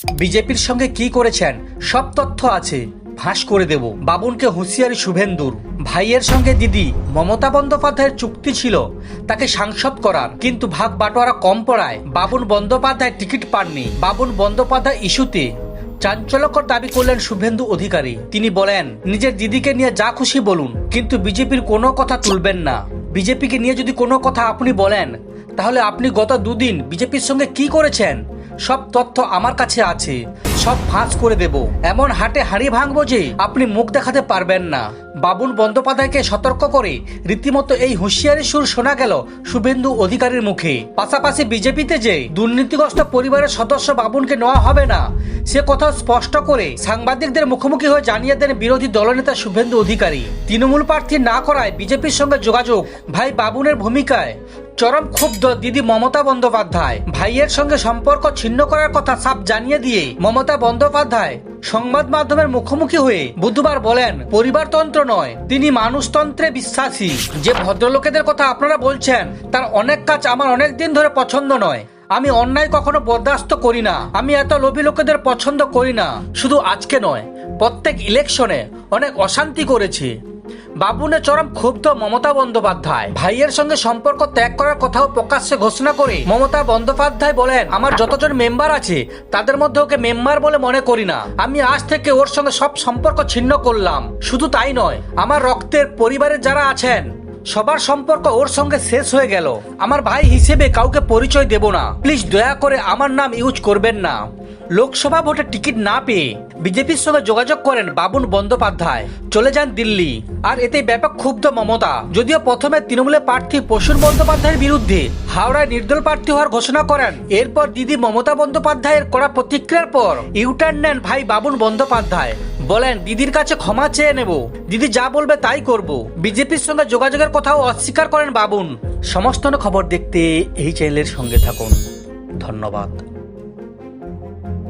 বিজেপির সঙ্গে কি করেছেন সব তথ্য আছে, ফাঁস করে দেব। বাবুনকে হুঁশিয়ারি শুভেন্দুর। ভাইয়ের সঙ্গে দিদি মমতা বন্দ্যোপাধ্যায়ের চুক্তি ছিল তাকে সাংসদ করার, কিন্তু ভাগ বাটোয়ারা কম পড়ায় বাবুন বন্দ্যোপাধ্যায় টিকিট পাননি। বাবুন বন্দ্যোপাধ্যায় ইস্যুতে চাঞ্চল্যকর দাবি করলেন শুভেন্দু অধিকারী। তিনি বলেন, নিজের দিদিকে নিয়ে যা খুশি বলুন, কিন্তু বিজেপির কোনো কথা তুলবেন না। বিজেপিকে নিয়ে যদি কোনো কথা আপনি বলেন, তাহলে আপনি গত দুদিন বিজেপির সঙ্গে কি করেছেন সব তথ্য আমার কাছে আছে, সব ফাঁস করে দেব। এমন হাটে হাঁড়ি ভাঙবো যে আপনি মুখ দেখাতে পারবেন না। বাবুন বন্দ্যোপাধ্যায়কে সতর্ক করে রীতিমতো এই হুঁশিয়ারি সুর শোনা গেল শুভেন্দু অধিকারীর মুখে। পাশাপাশি বিজেপিতে যে দুর্নীতিগ্রস্ত পরিবারের সদস্য বাবুনকে নেওয়া হবে না, সে কথা স্পষ্ট করে সাংবাদিকদের মুখোমুখি হয়ে জানিয়ে দেন বিরোধী দলনেতা শুভেন্দু অধিকারী। তৃণমূল প্রার্থী না করায় বিজেপির সঙ্গে যোগাযোগ, ভাই বাবুনের ভূমিকায় চরম ক্ষুব্ধ দিদি মমতা বন্দ্যোপাধ্যায়। ভাইয়ের সঙ্গে সম্পর্ক ছিন্ন করার কথা সাফ জানিয়ে দিয়ে মমতা বন্দ্যোপাধ্যায় সংবাদ মাধ্যমের মুখোমুখি হয়ে বুধবার বলেন, পরিবারতন্ত্র নয়, তিনি মানুষতন্ত্রে বিশ্বাসী। যে ভদ্রলোকেদের কথা আপনারা বলছেন তার অনেক কাজ আমার অনেক দিন ধরে পছন্দ নয়। আমি অন্যায় কখনো বরদাস্ত করি না। আমি এত লোভী লোকেদের পছন্দ করি না। শুধু আজকে নয়, প্রত্যেক ইলেকশনে অনেক অশান্তি করেছে। বাবুনে চরম ক্ষুব্ধ মমতা বন্দ্যোপাধ্যায়। ভাইয়ের সঙ্গে সম্পর্ক ত্যাগ করার কথাও প্রকাশ্যে ঘোষণা করে মমতা বন্দ্যোপাধ্যায় বলেন, আমার যতজন মেম্বার আছে তাদের মধ্যে ওকে মেম্বার বলে মনে করি না। আমি আজ থেকে ওর সঙ্গে সব সম্পর্ক ছিন্ন করলাম। শুধু তাই নয়, আমার রক্তের পরিবারের যারা আছেন সবার সম্পর্ক ওর সঙ্গে শেষ হয়ে গেল। আমার ভাই হিসেবে কাউকে পরিচয় দেব না। প্লিজ দয়া করে আমার নাম ইউজ করবেন না। লোকসভা ভোটে টিকিট না পেয়ে বিজেপির সঙ্গে যোগাযোগ করেন বাবুন বন্দ্যোপাধ্যায়, চলে যান দিল্লি। আর এতে ব্যাপক ক্ষুব্ধ মমতা। যদিও প্রথমে তৃণমূলের প্রার্থী প্রসূন বন্দ্যোপাধ্যায়ের বিরুদ্ধে হাওড়ায় নির্দল প্রার্থী হওয়ার ঘোষণা করেন, এরপর দিদি মমতা বন্দ্যোপাধ্যায়ের করা প্রতিক্রিয়ার পর ইউটার্ন নেন ভাই বাবুন বন্দ্যোপাধ্যায়। বলেন, দিদির কাছে ক্ষমা চেয়ে নেব, দিদি যা বলবে তাই করব। বিজেপির সঙ্গে যোগাযোগের কথাও অস্বীকার করেন বাবুন। সমস্ত খবর দেখতে এই চ্যানেলের সঙ্গে থাকুন। ধন্যবাদ।